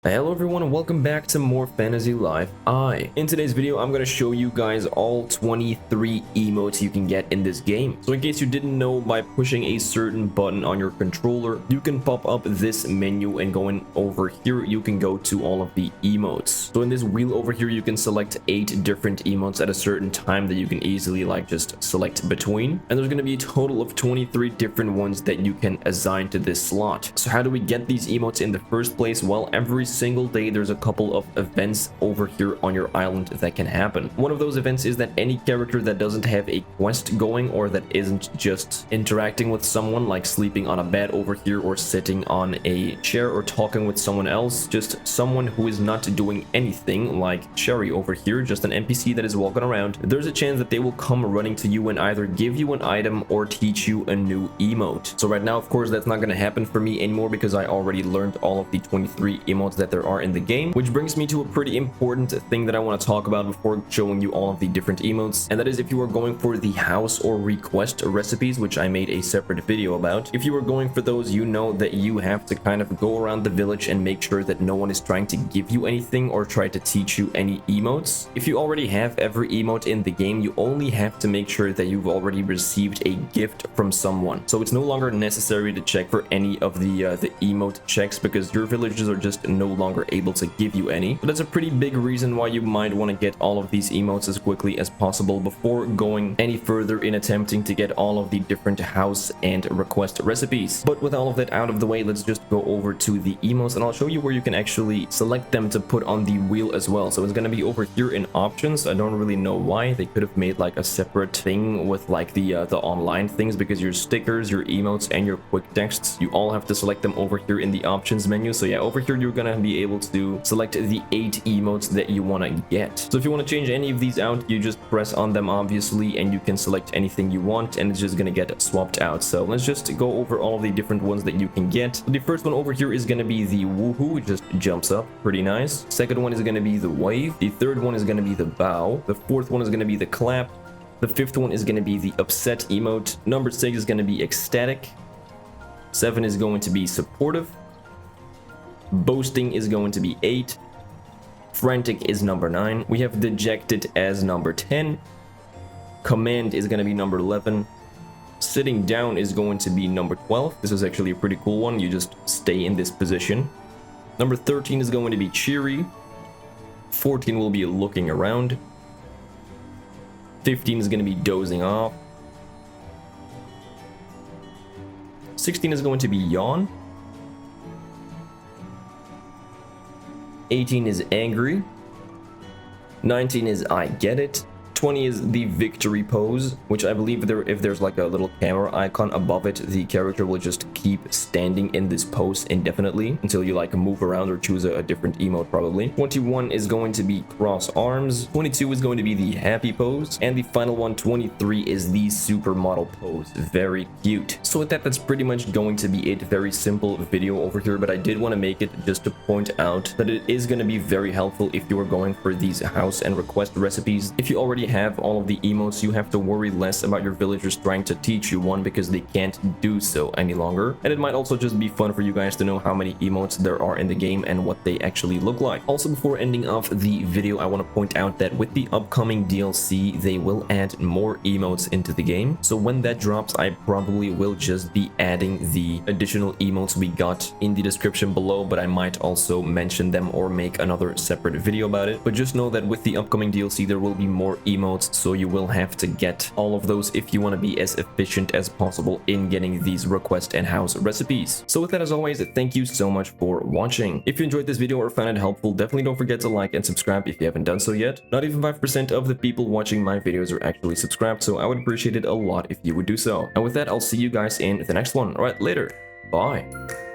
Hello everyone and welcome back to more Fantasy Life I. In today's video, I'm going to show you guys all 23 emotes you can get in this game. So in case you didn't know, by pushing a certain button on your controller, you can pop up this menu, and going over here, you can go to all of the emotes. So in this wheel over here, you can select 8 different emotes at a certain time that you can easily just select between. And there's going to be a total of 23 different ones that you can assign to this slot. So how do we get these emotes in the first place? Well, every single day there's a couple of events over here on your island that can happen. One of those events is that any character that doesn't have a quest going, or that isn't just interacting with someone, like sleeping on a bed over here or sitting on a chair or talking with someone else, just someone who is not doing anything, like Cheery over here, just an NPC that is walking around, there's a chance that they will come running to you and either give you an item or teach you a new emote. So right now, of course, that's not going to happen for me anymore because I already learned all of the 23 emotes that there are in the game, which brings me to a pretty important thing that I want to talk about before showing you all of the different emotes, and that is if you are going for the house or request recipes, which I made a separate video about. If you are going for those, you know that you have to kind of go around the village and make sure that no one is trying to give you anything or try to teach you any emotes. If you already have every emote in the game, you only have to make sure that you've already received a gift from someone. So it's no longer necessary to check for any of the emote checks, because your villagers are just no longer able to give you any. But that's a pretty big reason why you might want to get all of these emotes as quickly as possible before going any further in attempting to get all of the different house and request recipes. But with all of that out of the way, let's just go over to the emotes, and I'll show you where you can actually select them to put on the wheel as well. So it's going to be over here in options. I don't really know why they could have made like a separate thing with like the online things, because your stickers, your emotes, and your quick texts, you all have to select them over here in the options menu. So yeah, over here you're gonna be able to select the 8 emotes that you want to get. So if you want to change any of these out, you just press on them obviously, and you can select anything you want, and it's just gonna get swapped out. So let's just go over all of the different ones that you can get. So the first one over here is gonna be the woohoo, it just jumps up, pretty nice. Second one is gonna be the wave. The third one is gonna be the bow. The fourth one is gonna be the clap. The fifth one is gonna be the upset emote. Number 6 is gonna be ecstatic. 7 is going to be supportive. Boasting is going to be 8. Frantic is number 9. We have Dejected as number 10. Command is going to be number 11. Sitting down is going to be number 12. This is actually a pretty cool one. You just stay in this position. Number 13 is going to be Cheery. 14 will be looking around. 15 is going to be dozing off. 16 is going to be Yawn. 18 is angry. 19 is I get it. 20 is the victory pose, which I believe if there's like a little camera icon above it, the character will just keep standing in this pose indefinitely until you like move around or choose a different emote probably. 21 is going to be cross arms. 22 is going to be the happy pose, and the final one, 23, is the supermodel pose. Very cute. So with that, that's pretty much going to be it. Very simple video over here, but I did want to make it just to point out that it is going to be very helpful if you are going for these house and request recipes. If you already have all of the emotes, you have to worry less about your villagers trying to teach you one, because they can't do so any longer. And it might also just be fun for you guys to know how many emotes there are in the game and what they actually look like. Also, before ending off the video, I want to point out that with the upcoming DLC, they will add more emotes into the game. So when that drops, I probably will just be adding the additional emotes we got in the description below, but I might also mention them or make another separate video about it. But just know that with the upcoming DLC, there will be more emotes, so you will have to get all of those if you want to be as efficient as possible in getting these request and house recipes. So with that, as always, thank you so much for watching. If you enjoyed this video or found it helpful, definitely don't forget to like and subscribe if you haven't done so yet. Not even 5% of the people watching my videos are actually subscribed, so I would appreciate it a lot if you would do so. And with that, I'll see you guys in the next one. Alright, later. Bye.